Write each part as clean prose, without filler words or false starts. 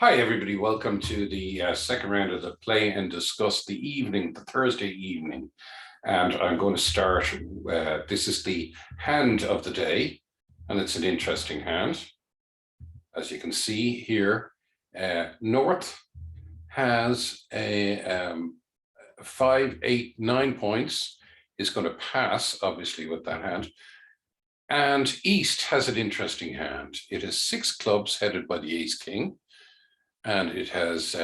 Hi, everybody. Welcome to the second round of the Play and Discuss the Thursday evening. And I'm going to start. This is the hand of the day, and it's an interesting hand. As you can see here, North has a 5, 8, 9 points. Is going to pass, obviously, with that hand. And East has an interesting hand. It has 6 clubs headed by the Ace King. And it has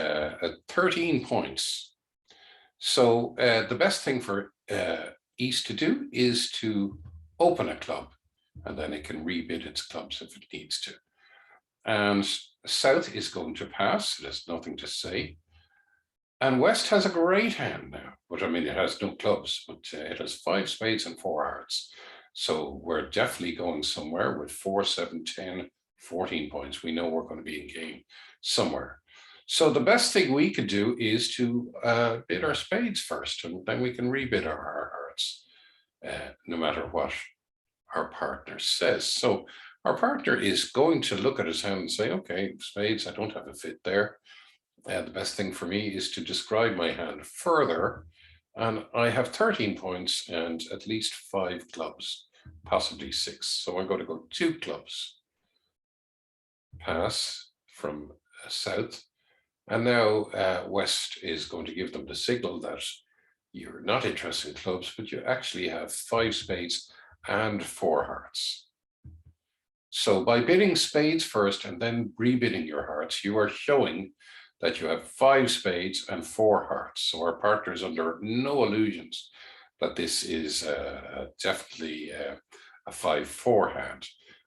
13 points. So the best thing for East to do is to open a club, and then it can rebid its clubs if it needs to. And South is going to pass. It has nothing to say. And West has a great hand now, but I mean, it has no clubs, but it has 5 spades and 4 hearts. So we're definitely going somewhere with 4, 7, 10, 14 points. We know we're going to be in game somewhere. So the best thing we could do is to bid our spades first, and then we can rebid our hearts, no matter what our partner says. So our partner is going to look at his hand and say, okay, spades, I don't have a fit there. The best thing for me is to describe my hand further, and I have 13 points and at least 5 clubs, possibly 6. So I'm going to go 2 clubs. Pass from South. And now West is going to give them the signal that you're not interested in clubs, but you actually have 5 spades and 4 hearts. So by bidding spades first and then rebidding your hearts, you are showing that you have 5 spades and 4 hearts. So our partner is under no illusions that this is definitely a 5-4 hand.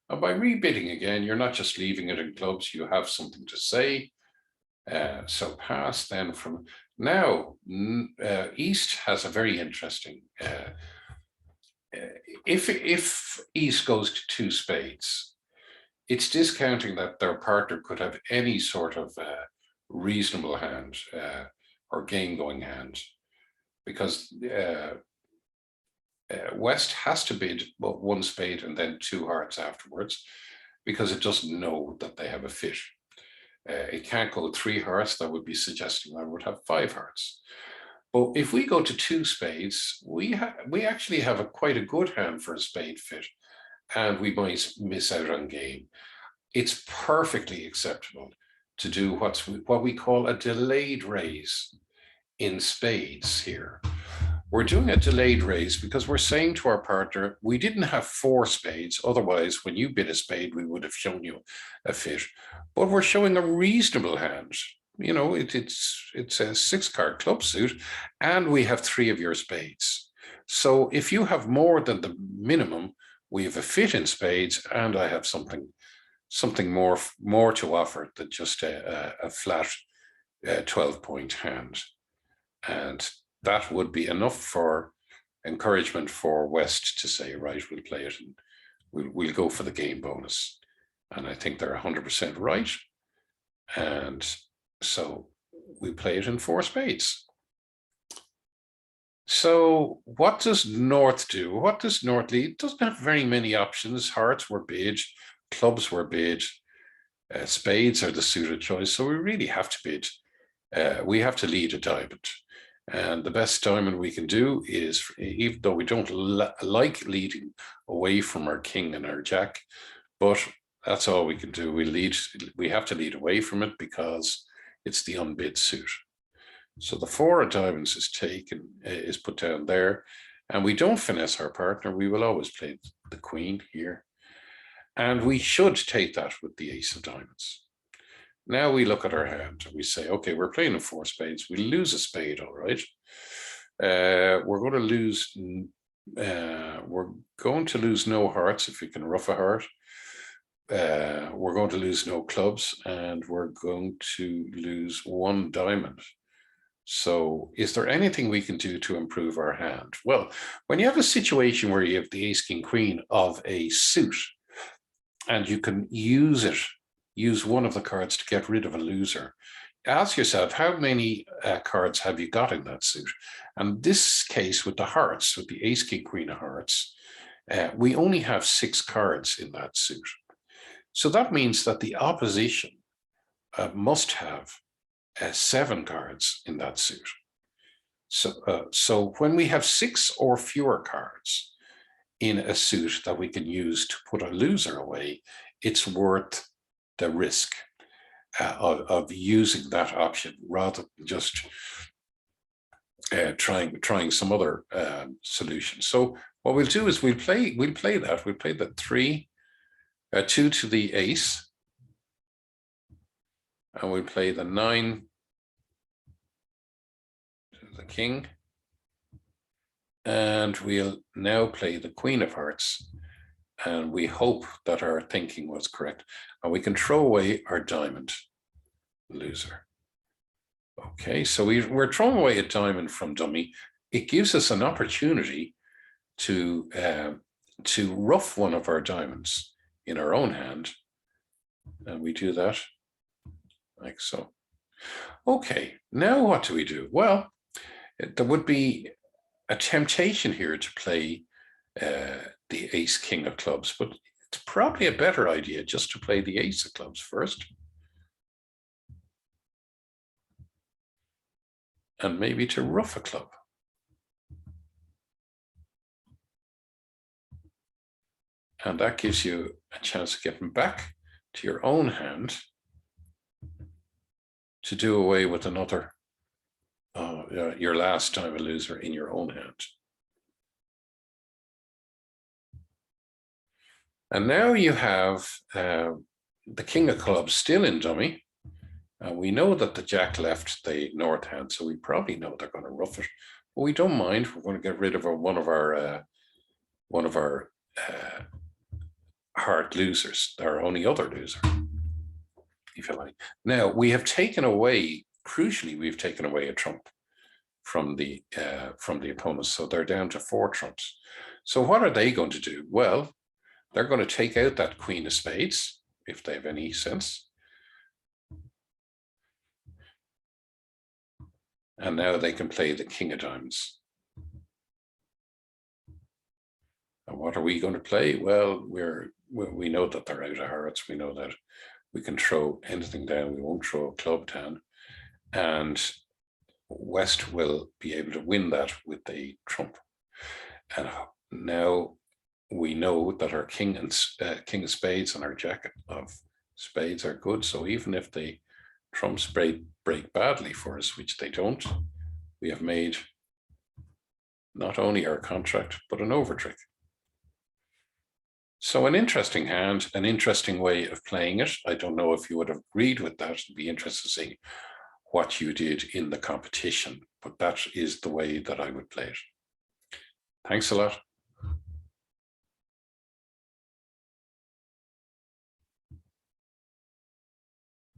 And by rebidding again, you're not just leaving it in clubs, you have something to say. So pass then from now, East has a very interesting, if East goes to 2 spades, it's discounting that their partner could have any sort of reasonable hand or game going hand, because West has to bid 1 spade and then 2 hearts afterwards, because it doesn't know that they have a fit. It can't go 3 hearts. That would be suggesting I would have 5 hearts. But if we go to 2 spades, we actually have quite a good hand for a spade fit, and we might miss out on game. It's perfectly acceptable to do what we call a delayed raise in spades here. We're doing a delayed raise because we're saying to our partner, we didn't have 4 spades. Otherwise, when you bid a spade, we would have shown you a fit. But we're showing a reasonable hand. You know, it's a 6-card club suit, and we have 3 of your spades. So if you have more than the minimum, we have a fit in spades, and I have something more to offer than just a flat 12-point hand. And that would be enough for encouragement for West to say, right, we'll play it and we'll go for the game bonus. And I think they're 100% right. And so we play it in 4 spades. So what does North do? What does North lead? It doesn't have very many options. Hearts were bid, clubs were bid, spades are the suited choice. So we really have to bid. We have to lead a diamond. And the best diamond we can do is, even though we don't like leading away from our king and our jack, but that's all we can do. We have to lead away from it because it's the unbid suit. So the 4 of diamonds is put down there, and we don't finesse our partner. We will always play the queen here. And we should take that with the ace of diamonds. Now we look at our hand and we say, okay, we're playing in 4 spades. We lose a spade, all right. We're going to lose no hearts if we can ruff a heart. We're going to lose no clubs, and we're going to lose 1 diamond. So is there anything we can do to improve our hand? Well, when you have a situation where you have the ace, king, queen of a suit, and you can use 1 of the cards to get rid of a loser, ask yourself, how many cards have you got in that suit? And this case with the hearts, with the ace, king, queen of hearts, we only have 6 cards in that suit. So that means that the opposition must have 7 cards in that suit. So when we have 6 or fewer cards in a suit that we can use to put a loser away, it's worth the risk of using that option rather than just trying some other solution. So what we'll do is we'll play the 2 to the ace, and we'll play the 9 to the king, and we'll now play the queen of hearts, and we hope that our thinking was correct, and we can throw away our diamond loser. Okay, so we're throwing away a diamond from dummy. It gives us an opportunity to rough one of our diamonds in our own hand, and we do that like so. Okay, now what do we do? Well, there would be a temptation here to play the ace king of clubs, but it's probably a better idea just to play the ace of clubs first, and maybe to ruff a club. And that gives you a chance of getting back to your own hand to do away with another, your last diamond loser in your own hand. And now you have the king of clubs still in dummy. We know that the jack left the north hand, so we probably know they're going to ruff it. But we don't mind. We're going to get rid of one of our heart losers, our only other loser, if you like. Now we have taken away, crucially, we've taken away a trump from the opponents, so they're down to 4 trumps. So what are they going to do? Well, they're going to take out that queen of spades, if they have any sense. And now they can play the king of diamonds. And what are we going to play? Well, we know that they're out of hearts. We know that we can throw anything down. We won't throw a club down. And West will be able to win that with the trump. And now we know that our king of spades and our jack of spades are good. So even if the trumps break badly for us, which they don't, we have made not only our contract, but an overtrick. So an interesting hand, an interesting way of playing it. I don't know if you would have agreed with that. It'd be interesting to see what you did in the competition, but that is the way that I would play it. Thanks a lot.